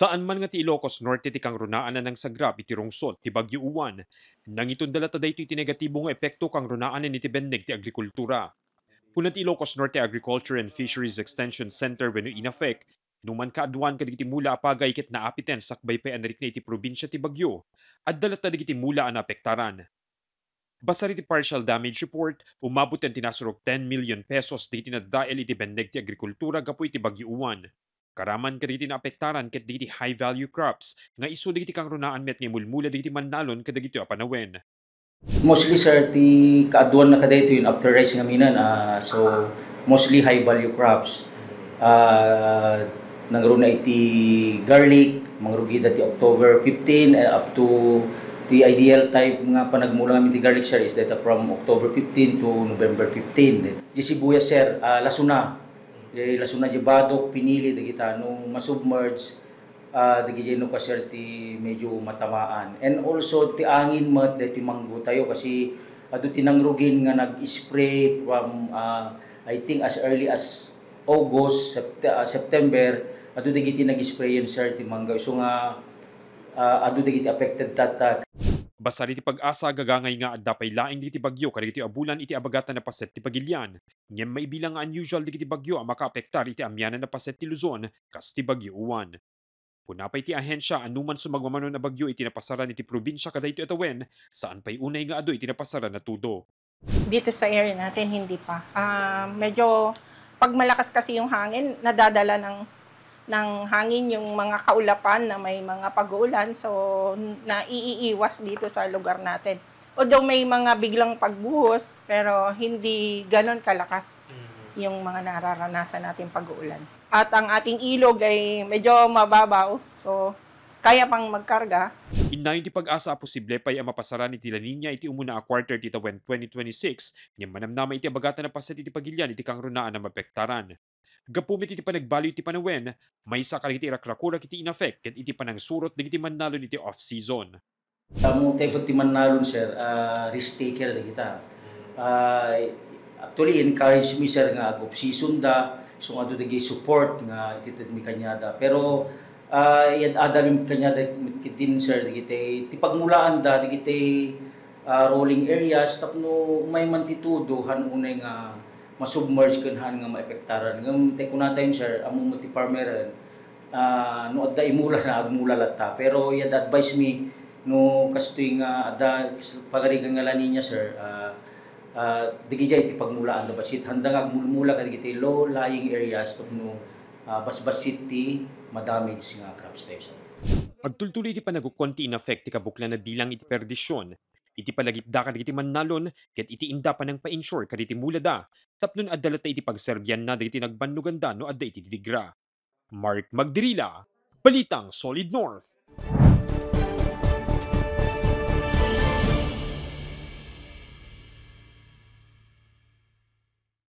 Saan man nga ti Ilocos Norte ti kang runaan na ng sagrap iti rungsod ti Bagyo Uwan. Nangitundala ta daytoy iti negatibo nga epekto kang runaan ni ti bendeg ti agrikultura. Kuna ti Ilocos Norte Agriculture and Fisheries Extension Center wenno INAFEC, numan kaadwan kadagiti mula apagay ket naapiten sakbay pay anrik na iti probinsya ti Bagyo. At dalat ta dagiti mula an apektaran. Basta iti partial damage report, umabot ang tinasurok 10 million pesos di tinadael iti bendeg ti agrikultura gapu iti Bagyo Uwan. Karaman kadagiti naapektaran ket digiti high value crops nga isu digiti kang runaan met nga mulmula digiti mannalon kadagiti a panawen. Mostly sir, ti kaaduan na kada ito yun after rice nga minan. So, mostly high value crops. Nangro na iti garlic, mangrugi ti October 15 and up to the ideal type nga panagmula namin ti garlic sir is that from October 15 to November 15. Di sibuyas sir, lasuna. Lasuna di badok, pinili, di kita nung masubmerge, dagiti no kasir ti medyo matamaan. And also ti angin mat ti manggo tayo kasi adu tinangrugin nga nag-spray from I think as early as August, September adu dagiti nag-spray yan sir ti mangga. So nga adu dagiti affected tatak. Basta iti pag-asa gagangay nga adda pay laing digiti bagyo kadagiti abulan iti abagatan na paset ti Pagilian. Ngem maibilang nga unusual digiti bagyo ang makaapektar iti amyanan na paset ti Luzon kas ti Bagyo Uwan. Kunapay ti ahensya anuman sumagmamano na bagyo iti napasaran iti probinsya kadaytoy atawen, saan pay unay nga adu iti napasaran na tudo. Dito sa area natin, hindi pa. Medyo, pag malakas kasi yung hangin, nadadala ng hangin yung mga kaulapan na may mga pag-uulan. So, naiiwas dito sa lugar natin. Although may mga biglang pagbuhos, pero hindi ganon kalakas yung mga nararanasan natin pag-uulan. At ang ating ilog ay medyo mababaw. So, kaya pang magkarga. Inayon ti pag-asa posible pay ang mapasaran iti La Nina iti umuna a quarter ti tawen 2026, ngem manamnama iti abagatan na paset iti Pagilian iti kang runaan na mapektaran. Gapumit iti panagbalo iti panawen, may sa iti rakrakurak iti inafek ket iti panangsurot digiti mannalon iti off-season. Mo tayo ti mannalon sir, risk taker di kita. Actually encourage me sir nga off season da, so adu dagi support nga ititid mi kanyada. Pero yad adalim kanyada din sir digiti ti pagmulaan da digiti rolling areas tapno may mantitudo han unay nga masubmerge ken han nga maepektaran. Ngem te kunatayon sir amo ti farmeran no adda imula na agmula latta. Pero yad advise me no kastoy nga adda pagarigan nga La Nina sir, digijay ti pagmulaan da basit handang agmulmula kadagiti low lying areas tapno basbasit ti madamage nga crops tayo sir. Agtultuloy iti panagukonti in effect ti kabuklan na bilang iti perdisyon. Iti palagipda kadagiti mannalon ket iti inda pa nang pa-insure kaditi mula da. Tapnon adda ta iti pagserbyan na dagiti nagbannugan da no adda iti didigra. Mark Magdirila, Balitang Solid North.